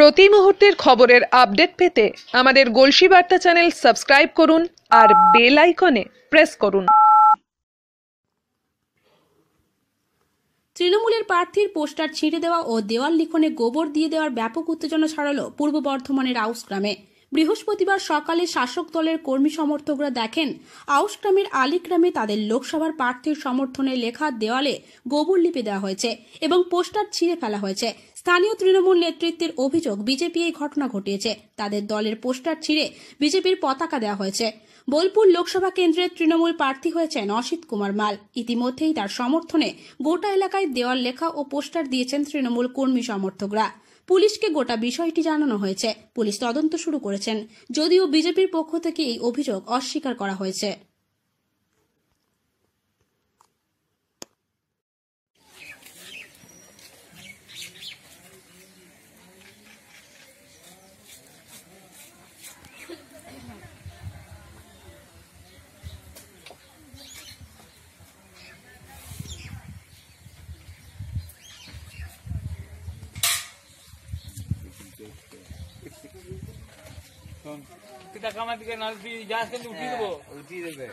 প্রতি মুহূর্তের খবরের আপডেট পেতে আমাদের গলসি বার্তা চ্যানেল সাবস্ক্রাইব করুন আর বেল আইকনে প্রেস করুন। তৃণমূলের প্রার্থীর পোস্টার ছিঁড়ে দেওয়া ও দেওয়াল লিখনে গোবর দিয়ে দেওয়ার ব্যাপক উত্তেজনা ছড়ালো পূর্ব বর্ধমানের আউশ গ্রামে। বৃহস্পতিবার সকালে শাসক দলের কর্মী সমর্থকরা দেখেন আউশ গ্রামের আলীগ্রামে তাদের লোকসভার প্রার্থীর সমর্থনে লেখা দেওয়ালে গোবর লিপে দেওয়া হয়েছে এবং পোস্টার ছিঁড়ে ফেলা হয়েছে। স্থানীয় তৃণমূল নেতৃত্বের অভিযোগ, বিজেপি এই ঘটনা ঘটিয়েছে। তাদের দলের পোস্টার ছিঁড়ে বিজেপির পতাকা দেওয়া হয়েছে। বোলপুর লোকসভা কেন্দ্রের তৃণমূল প্রার্থী হয়েছেন অসিত কুমার মাল। ইতিমধ্যেই তার সমর্থনে গোটা এলাকায় দেওয়াল লেখা ও পোস্টার দিয়েছেন তৃণমূল কর্মী সমর্থকরা। পুলিশকে গোটা বিষয়টি জানানো হয়েছে। পুলিশ তদন্ত শুরু করেছেন, যদিও বিজেপির পক্ষ থেকে এই অভিযোগ অস্বীকার করা হয়েছে। kita kamar tiga nanti jelaskan uti tu bo uti deh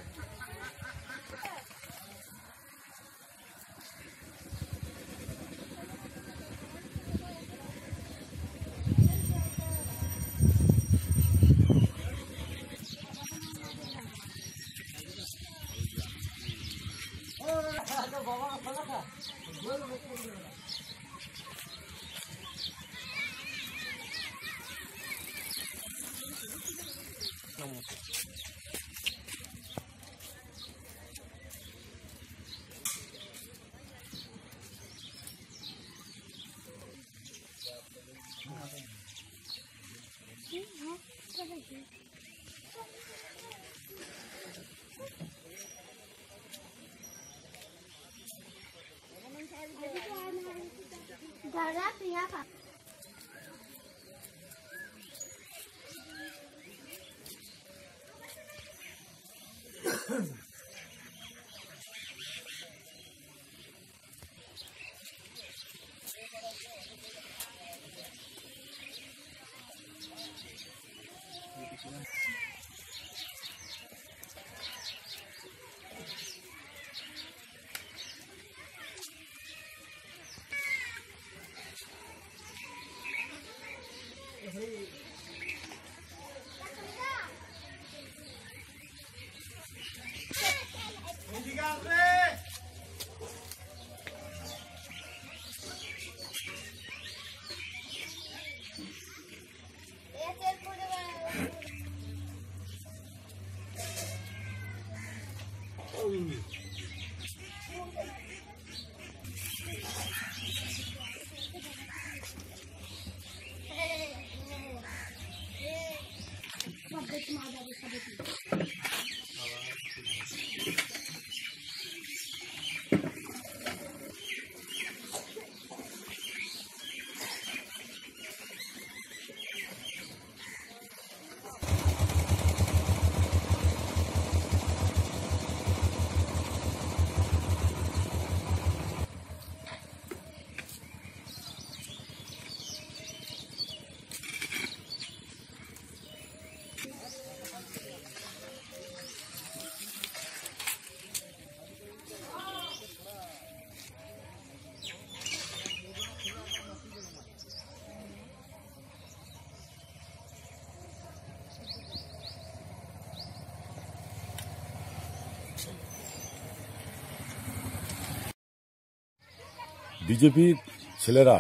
বিজেপির ছেলেরা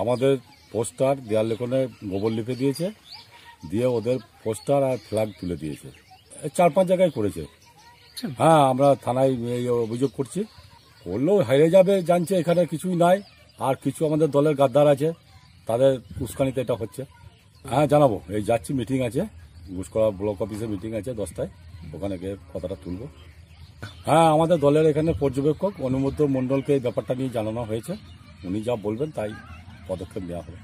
আমাদের পোস্টার দেয়াল লেখনে গোবর লিপে দিয়েছে, দিয়ে ওদের পোস্টার আর ফ্ল্যাগ তুলে দিয়েছে। 4-5 জায়গায় করেছে। হ্যাঁ, আমরা থানায় অভিযোগ করছি। করলেও হেরে যাবে জানছে, এখানে কিছুই নাই। আর কিছু আমাদের দলের গাদ্দার আছে, তাদের উস্কানিতে এটা হচ্ছে। হ্যাঁ, জানাবো। এই যাচ্ছি, মিটিং আছে, ঘুষকরা ব্লক অফিসে মিটিং আছে 10টায়, ওখানে গিয়ে কথাটা তুলব। হ্যাঁ, আমাদের দলের এখানে পর্যবেক্ষক অনুমোদ্য মণ্ডলকে এই ব্যাপারটা নিয়ে জানানো হয়েছে। উনি যা বলবেন তাই পদক্ষেপ নেওয়া হবে।